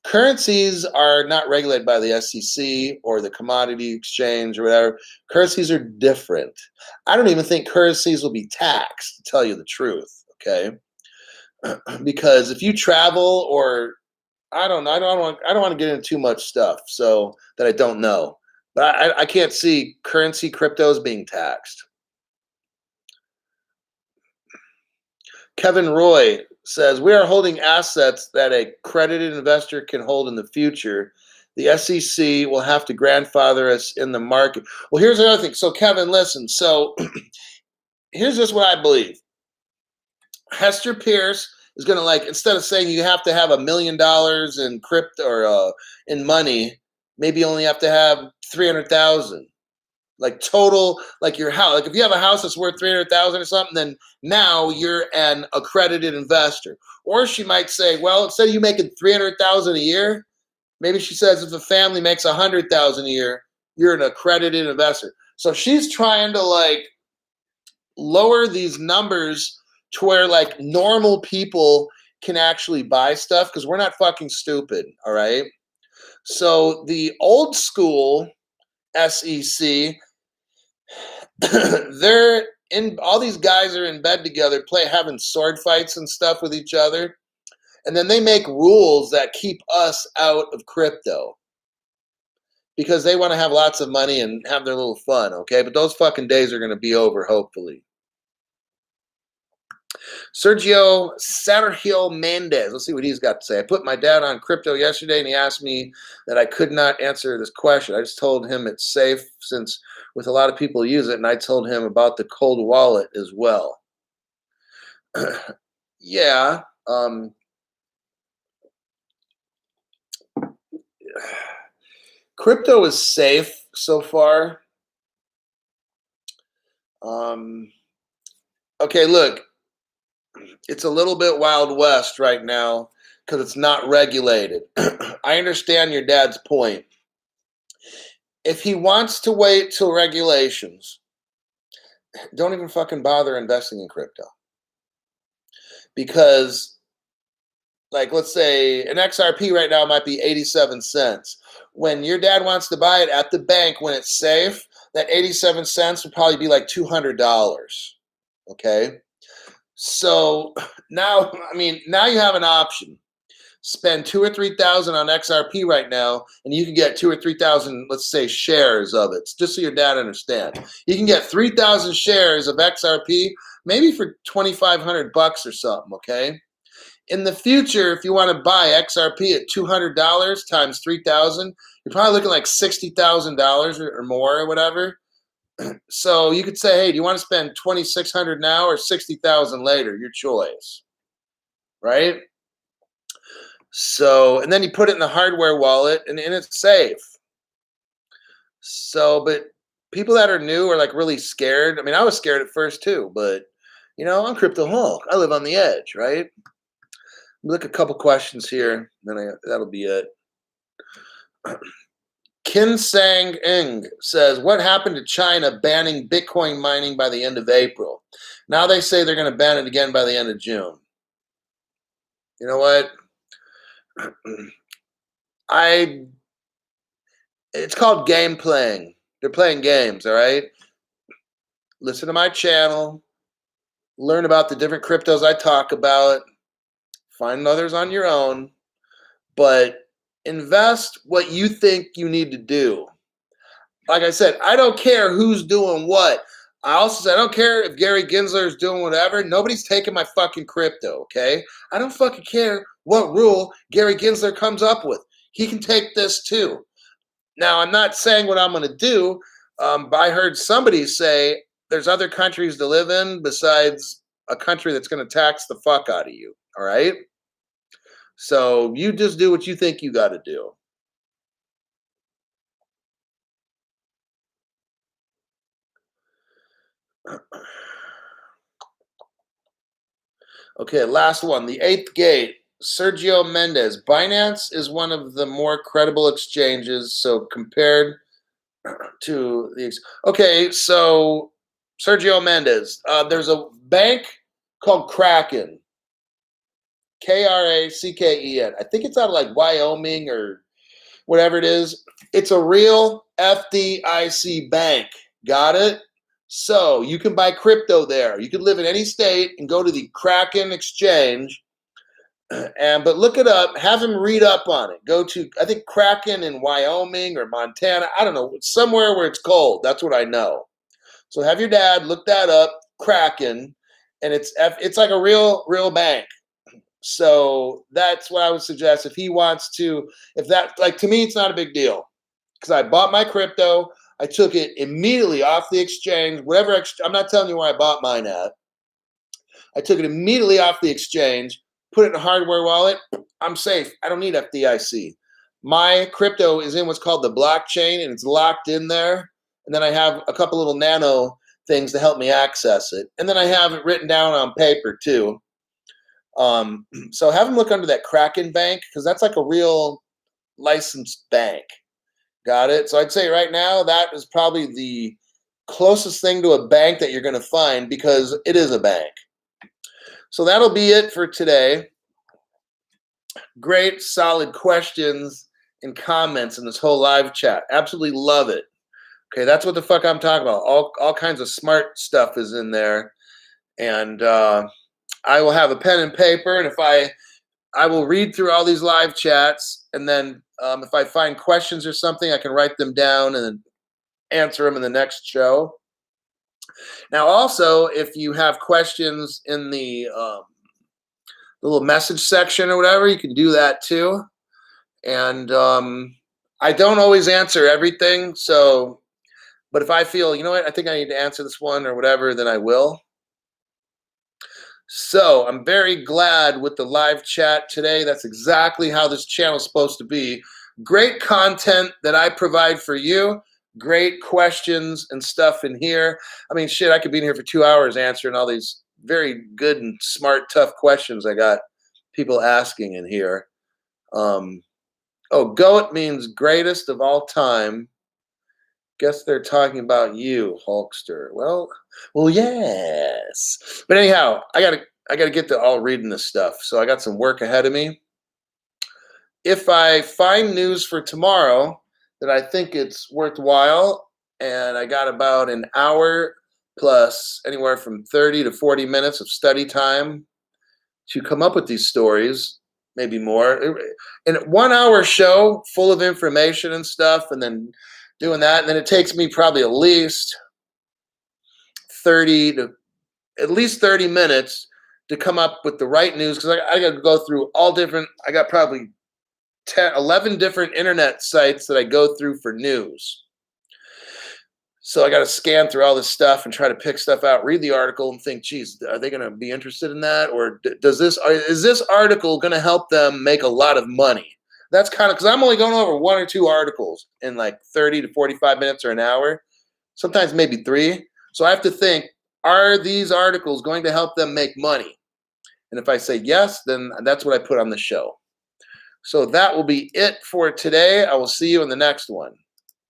Currencies are not regulated by the SEC or the commodity exchange or whatever. Currencies are different. I don't even think currencies will be taxed, to tell you the truth, okay? Because if you travel, or I don't want to get into too much stuff so that I don't know. But I can't see currency cryptos being taxed. Kevin Roy says, we are holding assets that a credited investor can hold in the future. The SEC will have to grandfather us in the market. Well, here's another thing. So, Kevin, listen. So, here's just what I believe. Hester Pierce is going to, like, instead of saying you have to have $1 million in crypto or in money, maybe you only have to have 300,000. Like total, like your house. Like if you have a house that's worth 300,000 or something, then now you're an accredited investor. Or she might say, well, instead of you making 300,000 a year, maybe she says if a family makes 100,000 a year, you're an accredited investor. So she's trying to like lower these numbers to where like normal people can actually buy stuff, because we're not fucking stupid, all right? So the old school SEC, they're in, all these guys are in bed together, having sword fights and stuff with each other, and then they make rules that keep us out of crypto because they want to have lots of money and have their little fun, okay? But those fucking days are going to be over, hopefully. Sergio Mendez, let's see what he's got to say. I put my dad on crypto yesterday, and he asked me that I could not answer this question. I just told him it's safe since with a lot of people use it, and I told him about the cold wallet as well. Yeah. Crypto is safe so far. Okay, look, it's a little bit Wild West right now because it's not regulated. I understand your dad's point. If he wants to wait till regulations, don't even fucking bother investing in crypto. Because, like, let's say an XRP right now might be 87 cents. When your dad wants to buy it at the bank when it's safe, that 87 cents would probably be like $200. Okay? So now, now you have an option. Spend 2 or 3,000 on XRP right now, and you can get 2 or 3,000, let's say, shares of it. Just so your dad understands, you can get 3,000 shares of XRP, maybe for $2,500 or something. Okay. In the future, if you want to buy XRP at $200 times 3,000, you're probably looking like $60,000 or more or whatever. So you could say, hey, do you want to spend 2,600 now or 60,000 later? Your choice, right? So, and then you put it in the hardware wallet and it's safe. So, but people that are new are like really scared. I was scared at first too, but I'm Crypto Hulk. I live on the edge, right? Look, a couple questions here, then that'll be it. Kin Sang Ing says, what happened to China banning Bitcoin mining by the end of April? Now they say they're going to ban it again by the end of June. You know what? It's called game playing. They're playing games, all right? Listen to my channel. Learn about the different cryptos I talk about. Find others on your own. But invest what you think you need to do. Like I said, I don't care who's doing what. I also said, I don't care if Gary Gensler is doing whatever. Nobody's taking my fucking crypto, okay? I don't fucking care what rule Gary Gensler comes up with. He can take this too. Now, I'm not saying what I'm going to do, but I heard somebody say there's other countries to live in besides a country that's going to tax the fuck out of you, all right? So you just do what you think you got to do. Okay, last one. The eighth gate. Sergio Mendes. Binance is one of the more credible exchanges. So compared to the... Okay, so Sergio Mendes. There's a bank called Kraken. Kraken. I think it's out of like Wyoming or whatever it is. It's a real FDIC bank. Got it? So you can buy crypto there. You can live in any state and go to the Kraken exchange, but look it up. Have him read up on it. Go to, I think, Kraken in Wyoming or Montana. I don't know, somewhere where it's cold. That's what I know. So have your dad look that up, Kraken, and it's like a real bank. So that's what I would suggest if he wants to. If that, like, to me, it's not a big deal because I bought my crypto. I took it immediately off the exchange, whatever. I'm not telling you where I bought mine at. I took it immediately off the exchange, put it in a hardware wallet. I'm safe. I don't need FDIC. My crypto is in what's called the blockchain, and it's locked in there. And then I have a couple little nano things to help me access it. And then I have it written down on paper too. So have them look under that Kraken bank because that's like a real licensed bank. Got it? So I'd say right now that is probably the closest thing to a bank that you're going to find because it is a bank. So that'll be it for today. Great, solid questions and comments in this whole live chat. Absolutely love it. Okay, that's what the fuck I'm talking about. All kinds of smart stuff is in there. And I will have a pen and paper, and if I will read through all these live chats, and then if I find questions or something, I can write them down and then answer them in the next show. Now, also, if you have questions in the little message section or whatever, you can do that too. And I don't always answer everything, but if I feel, you know what, I think I need to answer this one or whatever, then I will. So I'm very glad with the live chat today. That's exactly how this channel is supposed to be. Great content that I provide for you. Great questions and stuff in here. I mean, shit, I could be in here for 2 hours answering all these very good and smart, tough questions I got people asking in here. Um, oh, GOAT means greatest of all time. Guess they're talking about you, Hulkster. Well, yes. But anyhow, I gotta get to all reading this stuff. So I got some work ahead of me. If I find news for tomorrow that I think it's worthwhile, and I got about an hour plus anywhere from 30 to 40 minutes of study time to come up with these stories, maybe more. In a 1 hour show full of information and stuff, and then doing that, and then it takes me probably 30 to at least 30 minutes to come up with the right news because I got to go through all different. I got probably 10, 11 different internet sites that I go through for news. So I got to scan through all this stuff and try to pick stuff out, read the article, and think, geez, are they going to be interested in that, or is this article going to help them make a lot of money? That's kind of because I'm only going over 1 or 2 articles in like 30 to 45 minutes or an hour, sometimes maybe 3. So I have to think, are these articles going to help them make money? And if I say yes, then that's what I put on the show. So that will be it for today. I will see you in the next one.